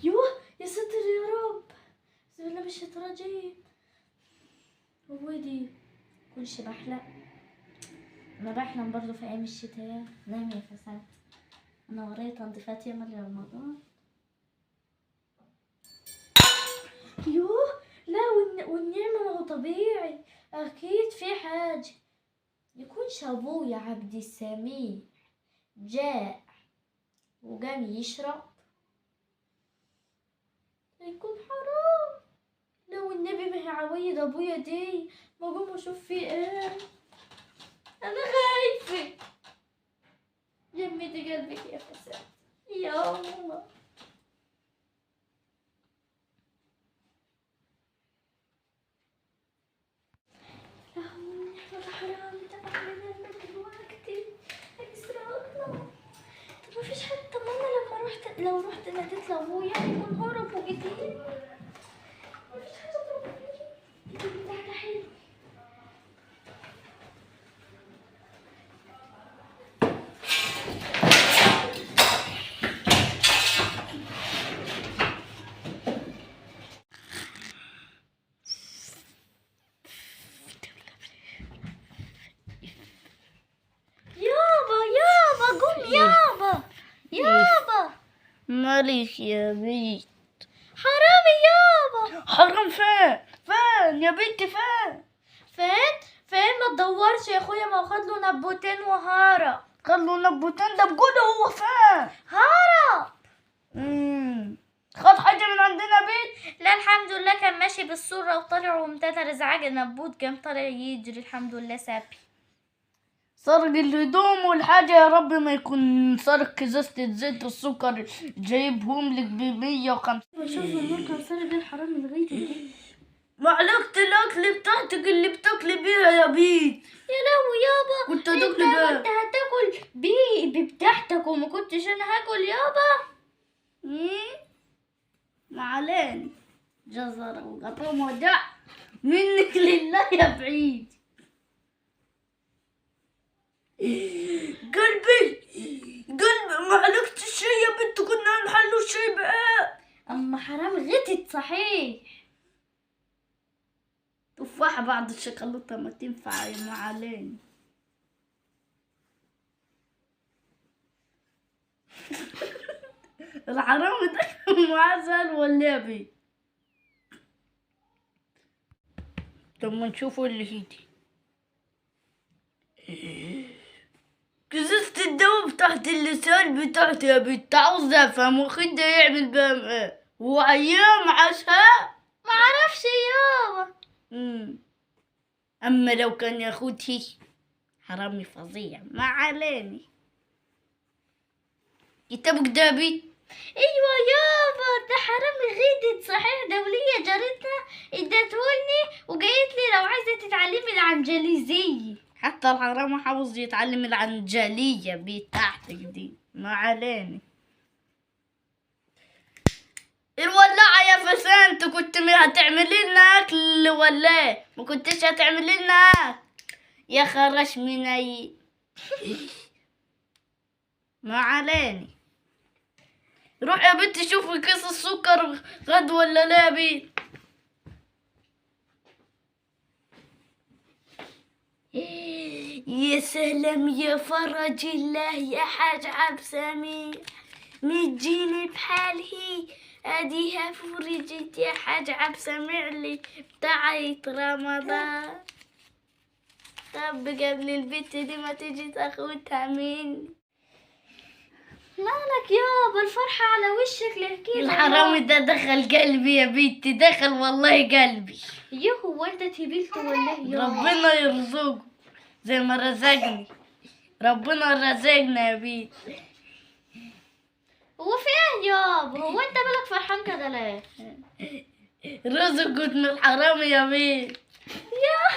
يوه يا ستر يا رب. بسم الله من الشيطان الرجيم. ودي كل شي بحلق. انا بحلم برضه في ايام الشتاء. نام يا فساد. انا ورايا تنظيفات ياما لرمضان. يوه لا والنعمة ما هو طبيعي. اكيد في حاجة. يكونش ابويا عبد السميع جاء وقام يشرب. يكون حرام. لو النبي ما هي عوايد ابويا دي ما اقوم اشوف فيه ايه. انا خايفة. جمدي قلبك يا فساد يا الله. هذا حرام تعبنا دلوقتي. اسرقنا. ما فيش حد طمنا لو رحت ناديت لابويا يكون هرب وقتيل. ما فيش حد طمني. البيت بتاعنا حلو. يابا قوم يابا. ماليش يا بيت. حرامي يابا. حرام فين يا بنتي فين ما تدورش يا اخويا. ما اخد له نبوتين وهارب. قال له نبوتين ده بجد هو فين؟ هارب. خد حاجة من عندنا بيت؟ لا الحمد لله كان ماشي بالسرة وطلع وامتدى رزعاج النبوت قام طالع يجري الحمد لله سابي. سرق الهدوم والحاجة يا رب ما يكون سرق كزازة زيت السكر جايبهم لك ب150. شوف النور كان سرق الحرام لغاية دي. معلقة الأكل بتاعتك اللي بتاكلي بيها يا بيت. يا لهوي يابا. كنت تاكلي بيها. انت هتاكل بتاعتك وما كنتش انا هاكل يابا. ما علينا. جزرة وقطوم ودع منك لله يا بعيد. قلبي معلقة الشاي يا بنت كنا نحلو الشاي بقى. اما حرام غتت صحيح. تفاحة بعد الشوكولاتة ما تنفع يا ما علينا. الحرام ده معزل ولا يا بيه؟ طب ما نشوفوا اللي هيدي. كزازة الدواء بتاعت اللسان بتاعتي يا بنت عاوز افهم واخد ده يعمل بهم ايه؟ هو ايام عاشها؟ ما عرفش يابا. اما لو كان ياخدها حرامي فظيع. ما عليني. كتابك ده بيت؟ ايوه يابا ده حرامي غيدت صحيح. دولية جارتنا ادتهولي وجايت لي لو عايزة تتعلمي العنجليزية. حتى الحرامي حافظ يتعلم العنجلية بتاعتك دي. ما عليني. الولاعة يا فسان انت كنت هتعملي لنا اكل ولا ايه؟ ما كنتش هتعملي لنا اكل يا خرش من اي. ما عليني. روح يا بنتي شوفي كيس السكر غد ولا لا بي. يا سلام يا فرج الله يا حاج عبد سميع متجيني بحاله اديها فرجت يا حاج عبد سميع لي بتاعت رمضان. طب قبل البت دي ما تيجي تاخدها مني. مالك يابا الفرحة على وشك ليه كده؟ الحرامي ده دخل قلبي يا بنتي. دخل والله قلبي. هو انت تبيلت ولا ايه يابا؟ ربنا يرزقه زي ما رزقني. ربنا رزقنا يا بنت. هو في ايه يابا؟ هو انت مالك فرحان كده ليه؟ رزقت من الحرامي يا بنت. يا